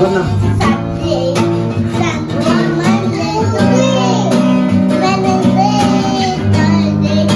Sabon na. Sunday, Monday, Tuesday, Wednesday, Thursday,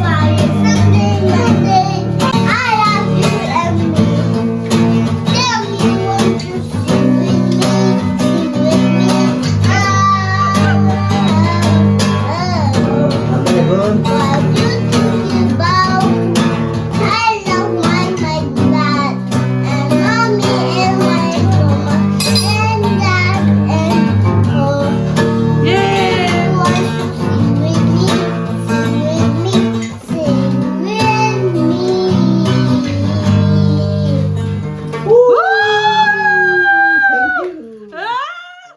Friday, Sunday, Monday. I love you and me. Tell me won't you sing with me, sing with me. Okay, good. What you thinking about? I love my dad and mommy and my mama and dad and home. Yay! Want to sing with me, sing with me, sing with me.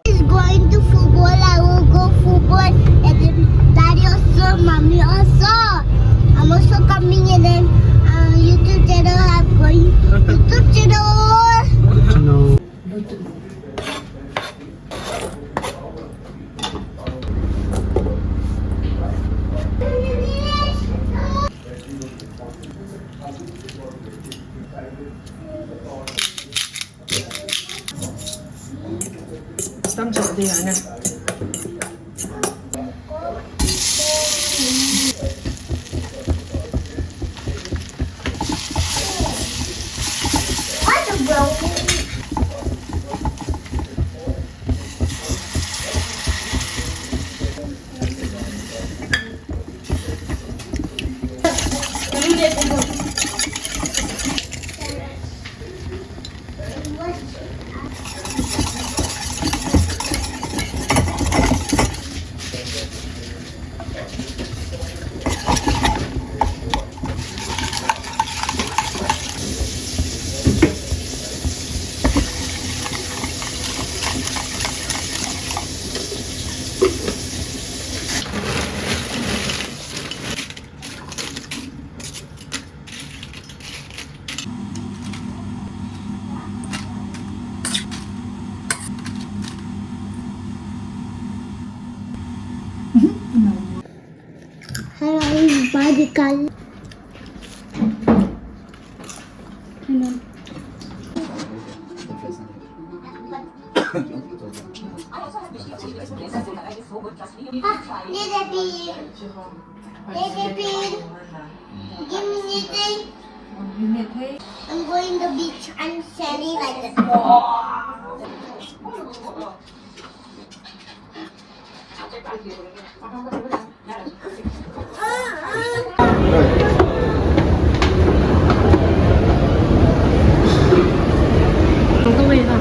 Is going to football. I will go football, and then daddy also, mommy also. I'm also coming, and then YouTube channel. I'm going YouTube channel. Ano? Tâm sự thì hả nè. What a broken. Hello, Badical. Little bit. Little bit. Give me anything. I'm going to the beach. I'm standing like that. Ang tuloy na.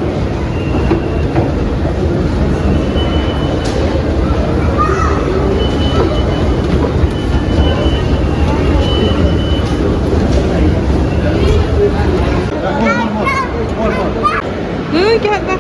Kaya ka.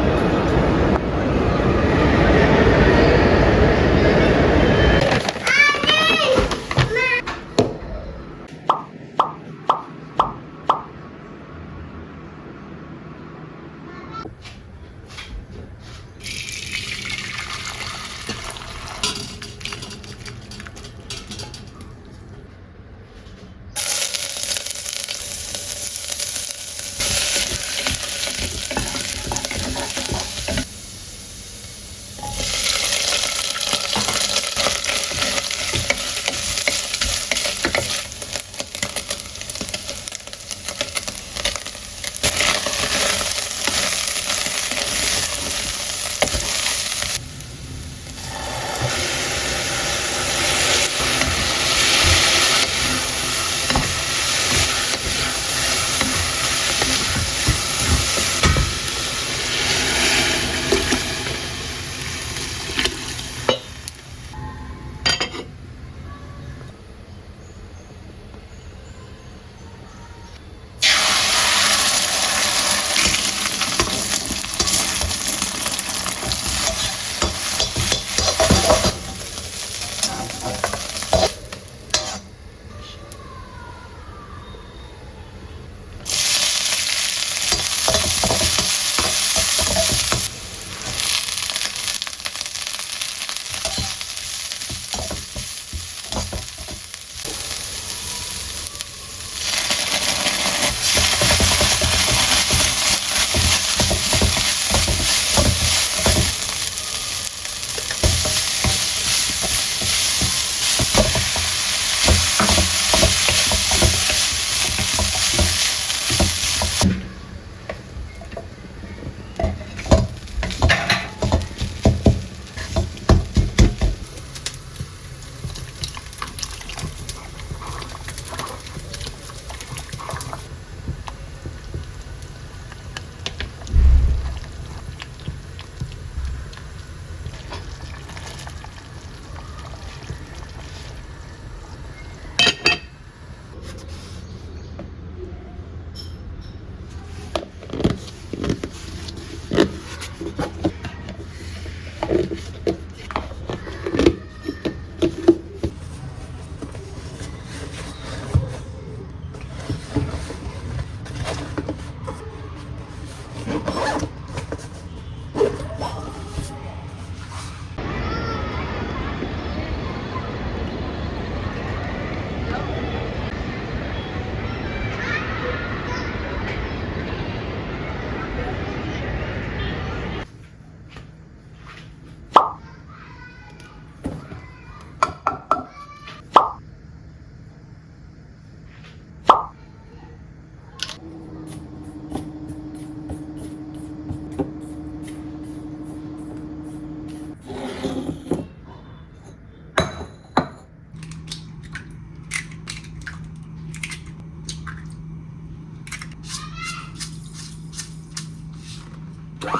Yung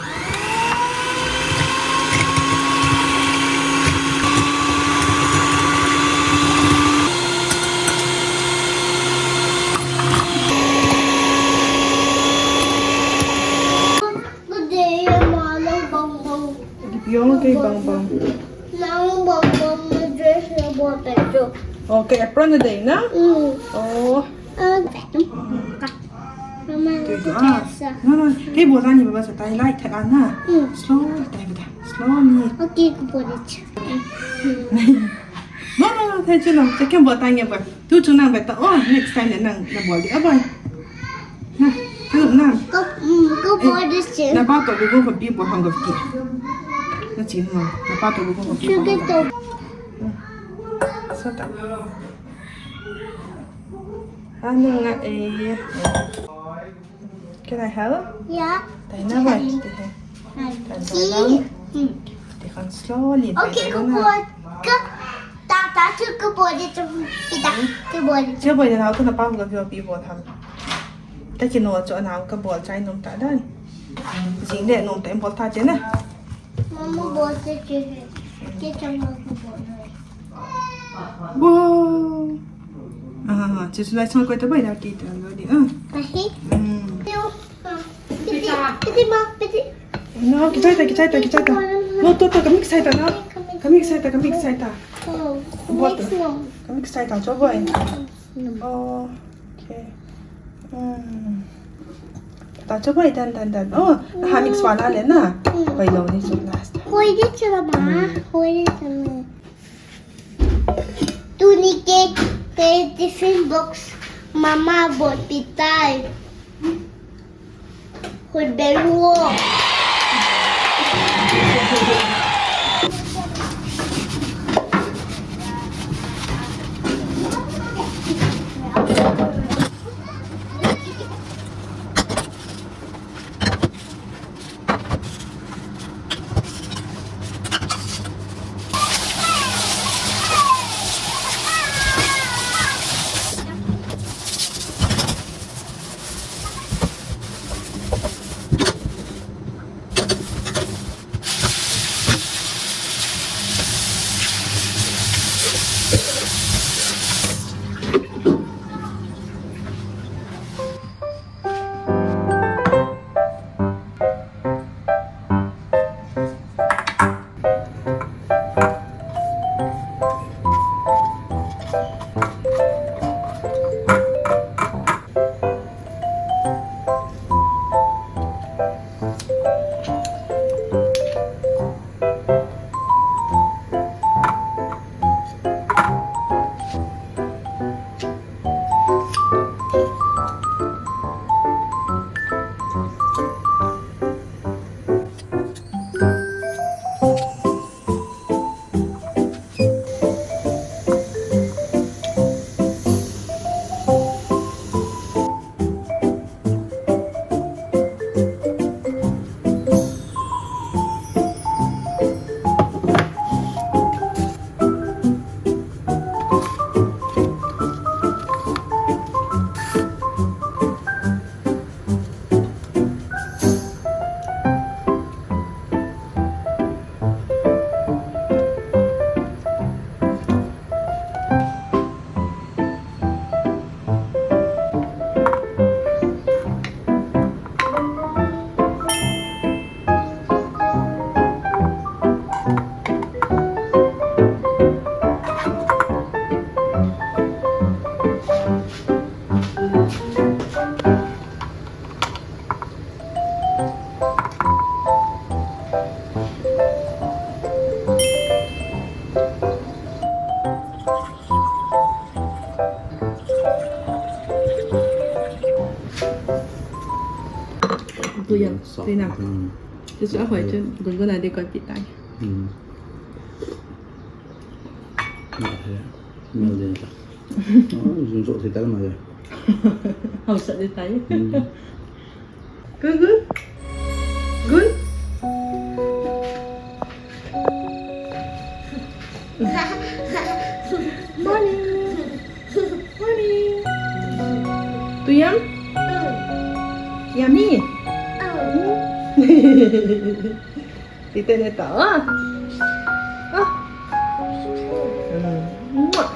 kay Bang. Não, bom, me deixa eu botar aqui. Okay, apron na day na? Oh. Mamãe, Good. eu Ah. essa. No. Kay bulan ni baba sa tayo light ta na. Slowly tayo bida. Slowly. Окей, купорить. No, tayo lang. Sa kaya bulan niya ba? Tu chung nang beta. Oh, next time na nang na bol di abay. Na, tu nang. Купорить. Na ba to gugu ko bi bo hang of ki. Na chin mo. Na ba to gugu ko bi bo. Чего-то. So ta. Ano nga eh. Can I help? Я. Tayo na ba? Tayo lang. Tayo slowly. Окей, купорить. Тата, ты купорить. Пида, купорить. เชื่อบ่อยนะคุณป้ากับพี่ว่าปีบัวทำแต่กินนมจะน้ำกับบวใจนมตาได้จริงเด็ดนมแต่บวตาเจนะ Мама, вот эти. Где-то могу купорить. ว้าวจะสไลด์สมัยก่อนจะไปดาวตีแต่เราดีАхи. Пиди, ма, пиди. น้องกินใจแต่โน้ตตัวกับมิกซ์ใจแต่เนาะกับมิกซ์ใจแต่กับมิกซ์ใจแต่ Вот. กับมิกซ์ใจแต่จะบ่อยโอเคแต่จะบ่อยดันโอ้หามิกซ์วานาเลยนะไปลองนี่สุด last Ходите, мама. Ходите. Тунике, тифин бокс. Мама, вот питай. Хоть беру. tôi dần tuy nào tôi sẽ hỏi chứ đừng có này đi coi bị tay Mau dia tak. Suntuk saya dalam aja. không sợ đi tay good morning tuyam yummy Tita nito, ah. Ah. Mwah.